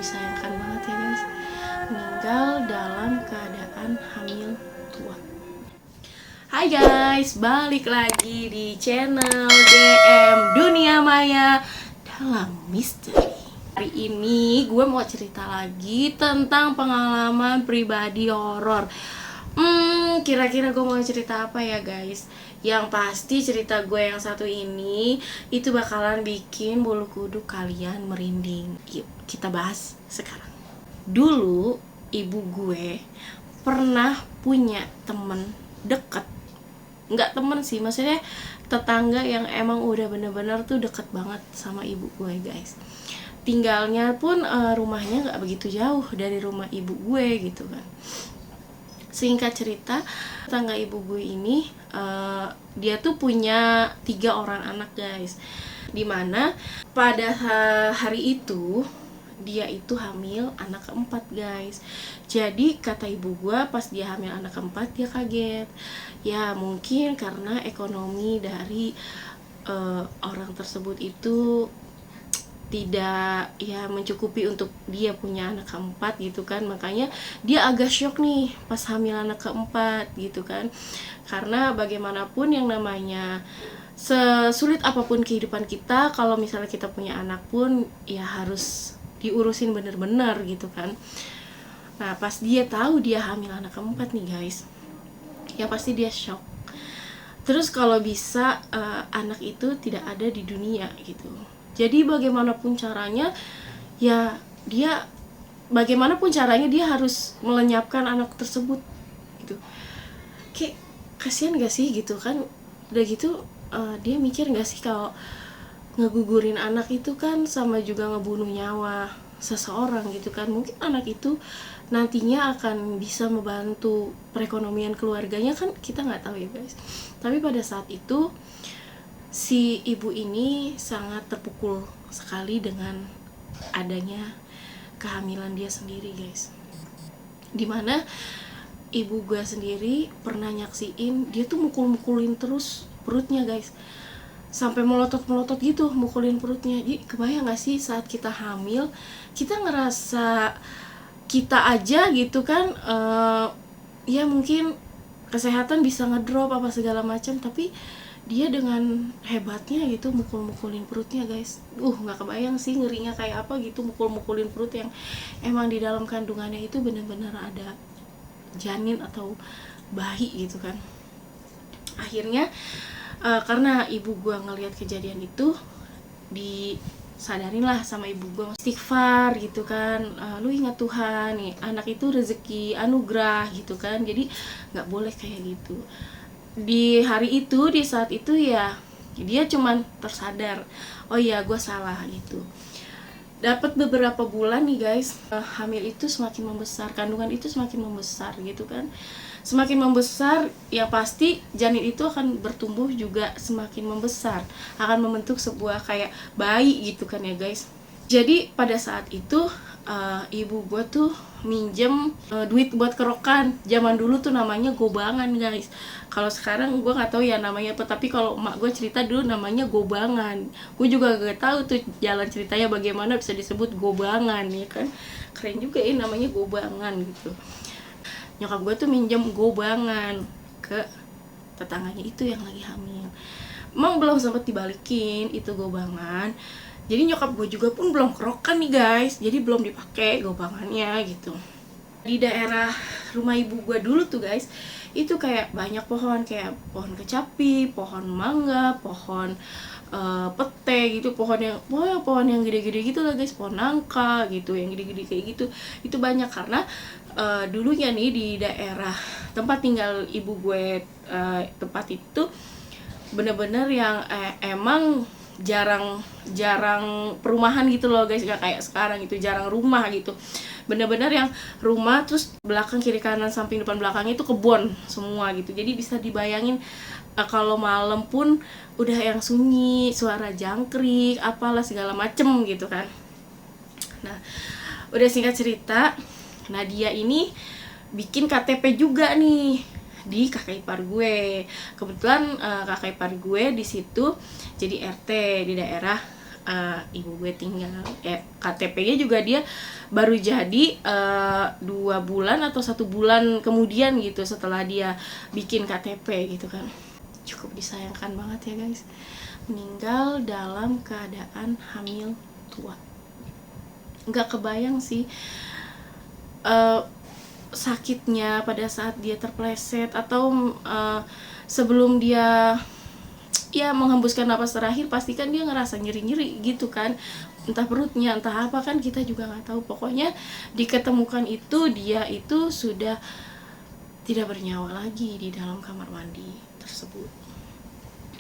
disayangkan banget ya guys, meninggal dalam keadaan hamil tua. Hai guys, balik lagi di channel DM Dunia Maya dalam Misteri. Hari ini gue mau cerita lagi tentang pengalaman pribadi horor. Kira-kira gue mau cerita apa ya guys? Yang pasti cerita gue yang satu ini itu bakalan bikin bulu kuduk kalian merinding. Yuk kita bahas sekarang. Dulu ibu gue pernah punya temen deket, nggak temen sih, maksudnya tetangga yang emang udah bener-bener tuh deket banget sama ibu gue guys. Tinggalnya pun rumahnya nggak begitu jauh dari rumah ibu gue gitu kan. Singkat cerita, tetangga ibu gue ini dia tuh punya 3 orang anak guys. Dimana pada hari itu dia itu hamil anak keempat guys. Jadi kata ibu gue pas dia hamil anak keempat dia kaget. Ya mungkin karena ekonomi dari orang tersebut itu tidak ya mencukupi untuk dia punya anak keempat gitu kan, makanya dia agak syok nih pas hamil anak keempat gitu kan. Karena bagaimanapun yang namanya sesulit apapun kehidupan kita, kalau misalnya kita punya anak pun ya harus diurusin bener-bener gitu kan. Nah pas dia tahu dia hamil anak keempat nih guys, ya pasti dia shock. Terus kalau bisa anak itu tidak ada di dunia gitu. Jadi bagaimanapun caranya ya dia harus melenyapkan anak tersebut gitu. Kayak kasihan gak sih gitu kan. Udah gitu dia mikir gak sih kalau ngegugurin anak itu kan sama juga ngebunuh nyawa seseorang gitu kan. Mungkin anak itu nantinya akan bisa membantu perekonomian keluarganya kan, kita nggak tahu ya guys. Tapi pada saat itu si ibu ini sangat terpukul sekali dengan adanya kehamilan dia sendiri guys. Dimana ibu gue sendiri pernah nyaksiin dia tuh mukul-mukulin terus perutnya guys, sampai melotot-melotot gitu mukulin perutnya. Jadi kebayang gak sih saat kita hamil kita ngerasa kita aja gitu kan ya mungkin kesehatan bisa ngedrop apa segala macam, tapi dia dengan hebatnya gitu mukul-mukulin perutnya guys. Nggak kebayang sih ngerinya kayak apa gitu, mukul-mukulin perut yang emang di dalam kandungannya itu bener-bener ada janin atau bayi gitu kan. Akhirnya karena ibu gua ngelihat kejadian itu, disadarin lah sama ibu gua, istighfar gitu kan, lu ingat Tuhan nih, anak itu rezeki anugerah gitu kan, jadi nggak boleh kayak gitu. Di hari itu, di saat itu ya dia cuman tersadar, oh iya gue salah gitu. Dapat beberapa bulan nih guys, hamil itu semakin membesar, kandungan itu semakin membesar gitu kan. Semakin membesar ya pasti janin itu akan bertumbuh juga semakin membesar, akan membentuk sebuah kayak bayi gitu kan ya guys. Jadi pada saat itu ibu gue tuh minjem duit buat kerokan. Zaman dulu tuh namanya gobangan guys. Kalau sekarang gue nggak tahu ya namanya apa, tapi kalau emak gue cerita dulu namanya gobangan. Gue juga gak tahu tuh jalan ceritanya bagaimana bisa disebut gobangan ya kan. Keren juga ya namanya gobangan gitu. Nyokap gue tuh minjem gobangan ke tetangganya itu yang lagi hamil. Emang belum sempat dibalikin itu gobangan. Jadi nyokap gue juga pun belum kerokan nih guys, jadi belum dipakai gobangannya gitu. Di daerah rumah ibu gue dulu tuh guys, itu kayak banyak pohon, kayak pohon kecapi, pohon mangga, pohon pete gitu, pohon yang gede-gede gitu lah guys, pohon nangka gitu, yang gede-gede kayak gitu. Itu banyak karena dulunya nih di daerah tempat tinggal ibu gue, tempat itu bener-bener yang emang jarang perumahan gitu loh guys, gak kayak sekarang gitu, jarang rumah gitu. Bener-bener yang rumah terus belakang kiri kanan samping depan belakangnya itu kebun semua gitu. Jadi bisa dibayangin kalau malam pun udah yang sunyi, suara jangkrik apalah segala macem gitu kan. Nah udah singkat cerita, nah dia ini bikin KTP juga nih di kakak ipar gue. Kebetulan kakak ipar gue di situ jadi RT di daerah ibu gue tinggal. KTP-nya juga dia baru jadi 2 bulan atau 1 bulan kemudian gitu setelah dia bikin KTP gitu kan. Cukup disayangkan banget ya guys, meninggal dalam keadaan hamil tua. Nggak kebayang sih sakitnya pada saat dia terpleset atau sebelum dia ya menghembuskan napas terakhir, pastikan dia ngerasa nyeri-nyeri gitu kan, entah perutnya entah apa kan, kita juga nggak tahu. Pokoknya diketemukan itu dia itu sudah tidak bernyawa lagi di dalam kamar mandi tersebut.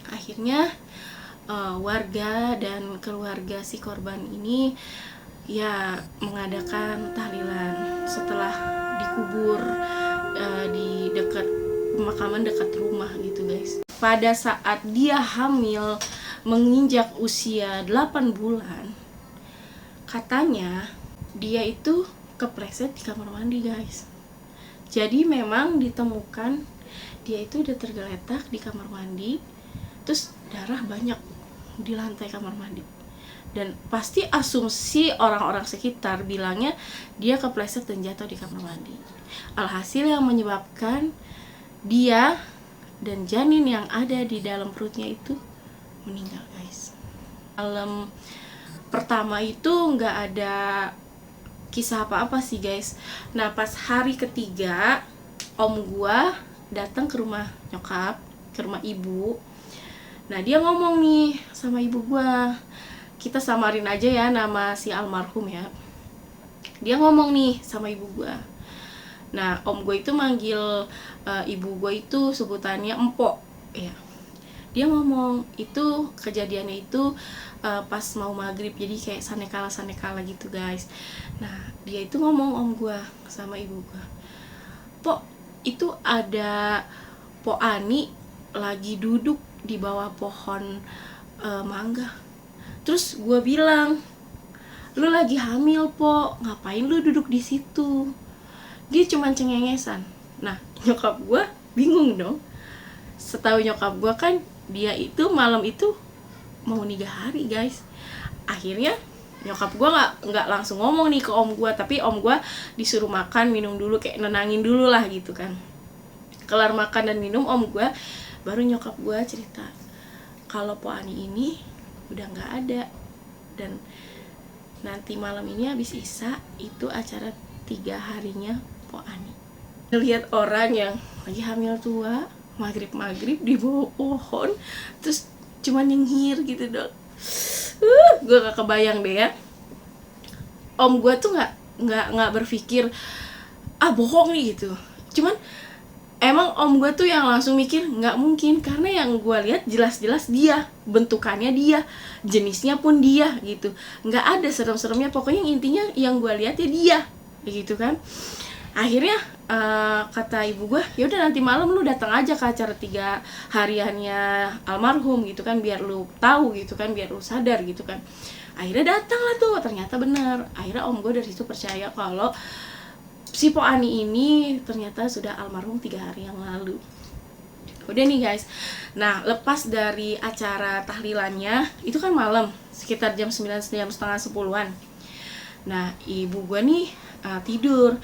Akhirnya warga dan keluarga si korban ini ya mengadakan tahlilan setelah dikubur di dekat pemakaman dekat rumah gitu guys. Pada saat dia hamil menginjak usia 8 bulan, katanya dia itu kepleset di kamar mandi guys. Jadi memang ditemukan dia itu udah tergeletak di kamar mandi, terus darah banyak di lantai kamar mandi. Dan pasti asumsi orang-orang sekitar bilangnya dia kepleset dan jatuh di kamar mandi. Alhasil yang menyebabkan dia dan janin yang ada di dalam perutnya itu meninggal guys. Malam pertama itu nggak ada kisah apa-apa sih guys. Nah pas hari ketiga om gua datang ke rumah nyokap, ke rumah ibu. Nah dia ngomong nih sama ibu gua, kita samarin aja ya nama si almarhum ya. Dia ngomong nih sama ibu gua. Nah om gue itu manggil ibu gue itu sebutannya empok ya. Dia ngomong itu kejadiannya itu pas mau maghrib, jadi kayak sanekala gitu guys. Nah dia itu ngomong om gue sama ibu gue, Pok itu ada Pok Ani lagi duduk di bawah pohon mangga. Terus gue bilang, lu lagi hamil Pok, ngapain lu duduk di situ? Dia cuma cengengesan. Nah nyokap gue bingung dong. Setahu nyokap gue kan dia itu malam itu mau 3 hari guys. Akhirnya nyokap gue nggak langsung ngomong nih ke om gue, tapi om gue disuruh makan minum dulu, kayak nenangin dulu lah gitu kan. Kelar makan dan minum, om gue baru nyokap gue cerita kalau Po Ani ini udah nggak ada, dan nanti malam ini habis Isya itu acara 3 harinya Po Ani. Lihat orang yang lagi hamil tua maghrib di bawah pohon terus cuma nyengir gitu dong. Gue gak kebayang deh ya. Om gue tuh nggak berpikir bohong nih gitu. Cuman emang om gue tuh yang langsung mikir nggak mungkin, karena yang gue lihat jelas-jelas dia, bentukannya dia, jenisnya pun dia gitu. Nggak ada serem-seremnya, pokoknya intinya yang gue lihat ya dia gitu kan. Akhirnya kata ibu gue, yaudah nanti malam lu datang aja ke acara 3 hariannya almarhum gitu kan, biar lu tahu gitu kan, biar lu sadar gitu kan. Akhirnya datang lah tuh, ternyata benar. Akhirnya om gue dari situ percaya kalau si Po Ani ini ternyata sudah almarhum 3 hari yang lalu. Udah nih guys. Nah lepas dari acara tahlilannya itu kan malam sekitar jam 9, jam setengah 10-an. Nah ibu gue nih tidur.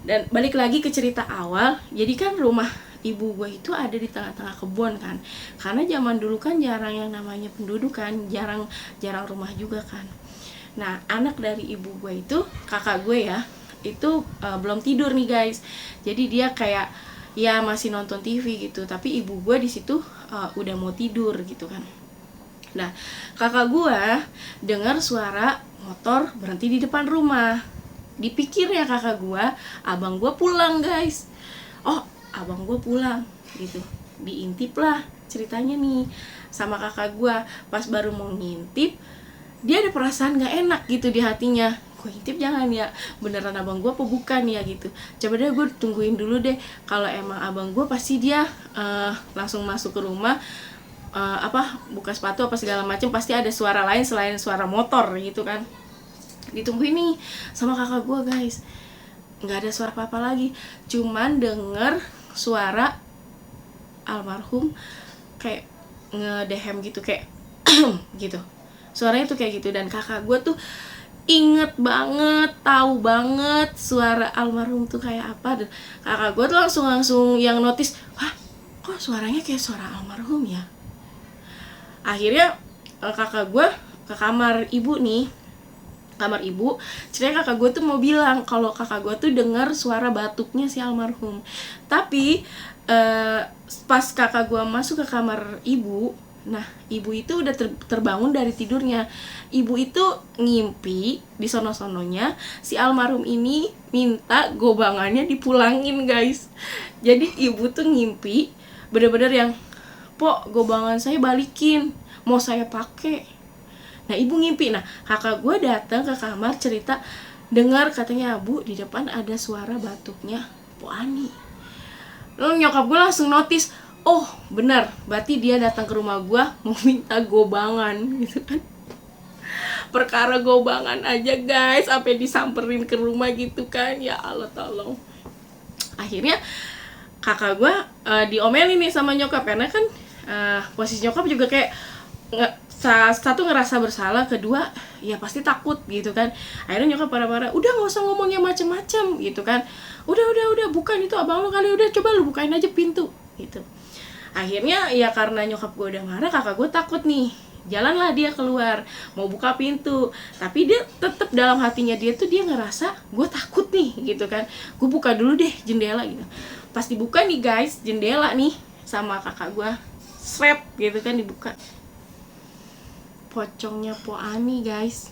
Dan balik lagi ke cerita awal, jadi kan rumah ibu gue itu ada di tengah-tengah kebun kan. Karena zaman dulu kan jarang yang namanya penduduk kan, jarang rumah juga kan. Nah anak dari ibu gue itu, kakak gue ya, itu belum tidur nih guys. Jadi dia kayak ya masih nonton TV gitu, tapi ibu gue di situ udah mau tidur gitu kan. Nah kakak gue dengar suara motor berhenti di depan rumah. Dipikirnya kakak gue, abang gue pulang guys. Oh abang gue pulang gitu, diintip lah ceritanya nih sama kakak gue. Pas baru mau ngintip, dia ada perasaan gak enak gitu di hatinya. Gue intip jangan ya, beneran abang gue apa bukan ya gitu. Coba deh gue tungguin dulu deh, kalau emang abang gue pasti dia langsung masuk ke rumah, buka sepatu apa segala macam, pasti ada suara lain selain suara motor gitu kan. Ditungguin nih sama kakak gue guys, nggak ada suara apa-apa lagi, cuman denger suara almarhum kayak ngedehem gitu, kayak gitu, Suaranya tuh kayak gitu. Dan kakak gue tuh inget banget, tahu banget suara almarhum tuh kayak apa. Dan kakak gue tuh langsung yang notice, wah kok suaranya kayak suara almarhum ya. Akhirnya kakak gue ke kamar ibu nih, kamar ibu, ceritanya kakak gue tuh mau bilang kalau kakak gue tuh dengar suara batuknya si almarhum. Tapi pas kakak gue masuk ke kamar ibu, nah ibu itu udah terbangun dari tidurnya. Ibu itu ngimpi di sono-sononya si almarhum ini minta gobangannya dipulangin guys. Jadi ibu tuh ngimpi bener-bener yang, "Pok, gobangan saya balikin, mau saya pakai." Nah ibu ngimpi. Nah kakak gue datang ke kamar cerita, dengar katanya, "Bu, di depan ada suara batuknya Po Ani." Lalu nyokap gue langsung notice, oh benar, berarti dia datang ke rumah gue mau minta gobangan gitu kan. Perkara gobangan aja guys, sampai disamperin ke rumah gitu kan. Ya Allah tolong. Akhirnya kakak gue diomelin nih sama nyokap, karena kan posisi nyokap juga kayak satu ngerasa bersalah, kedua ya pasti takut gitu kan. Akhirnya nyokap parah-parah, udah nggak usah ngomongnya macem-macem gitu kan, udah bukan, itu abang lo kali, udah coba lu bukain aja pintu gitu. Akhirnya ya karena nyokap gue udah marah, kakak gue takut nih, jalanlah dia keluar mau buka pintu, tapi dia tetap dalam hatinya dia tuh dia ngerasa gue takut nih gitu kan. Gue buka dulu deh jendela gitu. Pas dibuka nih guys jendela nih sama kakak gue, srep gitu kan, dibuka, pocongnya Po Ani guys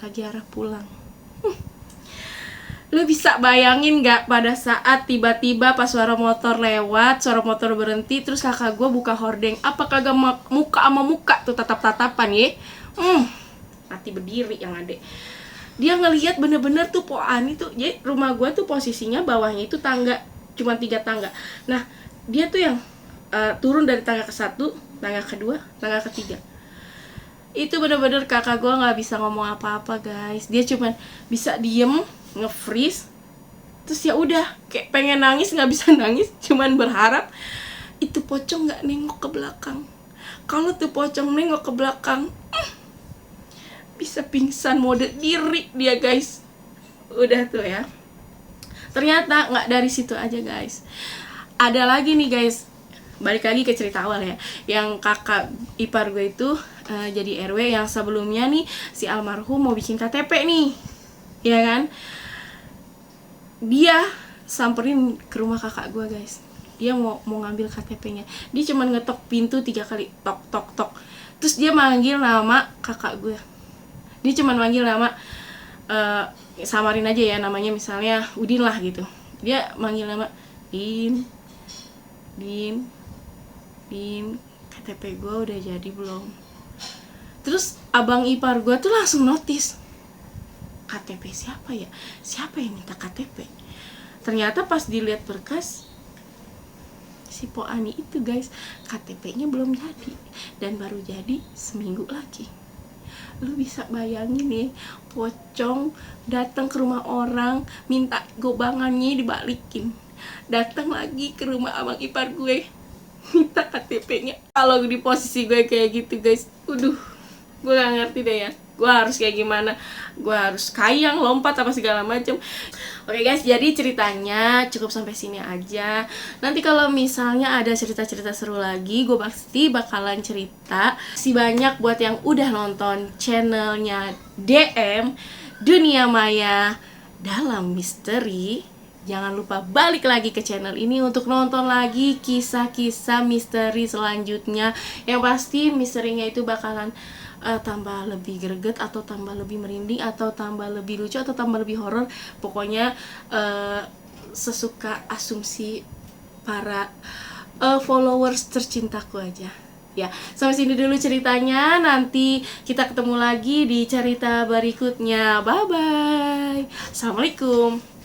lagi arah pulang. Lu bisa bayangin gak pada saat tiba-tiba pas suara motor lewat, suara motor berhenti, terus kakak gue buka hordeng, apa kagak muka sama muka tuh tatap-tatapan ya. Mati berdiri yang adek. Dia ngelihat bener-bener tuh Po Ani tuh, jadi rumah gue tuh posisinya bawahnya itu tangga, cuma 3 tangga. Nah dia tuh yang turun dari tangga ke-1, tangga kedua, tangga ketiga. Itu bener-bener kakak gue nggak bisa ngomong apa-apa guys. Dia cuman bisa diem, nge-freeze, terus ya udah kayak pengen nangis nggak bisa nangis, cuman berharap itu pocong nggak nengok ke belakang. Kalau tuh pocong nengok ke belakang, bisa pingsan mode diri dia guys. Udah tuh ya. Ternyata nggak dari situ aja guys. Ada lagi nih guys, balik lagi ke cerita awal ya, yang kakak ipar gue itu jadi RW yang sebelumnya nih si almarhum mau bikin KTP nih, ya kan. Dia samperin ke rumah kakak gue guys, dia mau ngambil KTP-nya. Dia cuma ngetok pintu 3 kali, tok tok tok, terus dia manggil nama kakak gue. Dia cuma manggil nama, samarin aja ya namanya, misalnya Udin lah gitu. Dia manggil nama, Din, KTP gue udah jadi belum? Terus abang ipar gue tuh langsung notice, KTP siapa ya? Siapa yang minta KTP? Ternyata pas dilihat berkas, si Po Ani itu guys, KTP-nya belum jadi, dan baru jadi seminggu lagi. Lu bisa bayangin nih, pocong datang ke rumah orang minta gobangannya dibalikin, datang lagi ke rumah abang ipar gue minta KTP-nya. Kalau di posisi gue kayak gitu guys, gue gak ngerti deh ya, gue harus kayak gimana. Gue harus kayang, lompat, apa segala macem. Oke guys, jadi ceritanya cukup sampai sini aja. Nanti kalau misalnya ada cerita-cerita seru lagi, gue pasti bakalan cerita. Masih banyak buat yang udah nonton channelnya DM Dunia Maya Dalam Misteri. Jangan lupa balik lagi ke channel ini untuk nonton lagi kisah-kisah misteri selanjutnya. Yang pasti misterinya itu bakalan tambah lebih greget, atau tambah lebih merinding, atau tambah lebih lucu, atau tambah lebih horor. Pokoknya sesuka asumsi para followers tercintaku aja. Ya, sampai sini dulu ceritanya. Nanti kita ketemu lagi di cerita berikutnya. Bye bye. Assalamualaikum.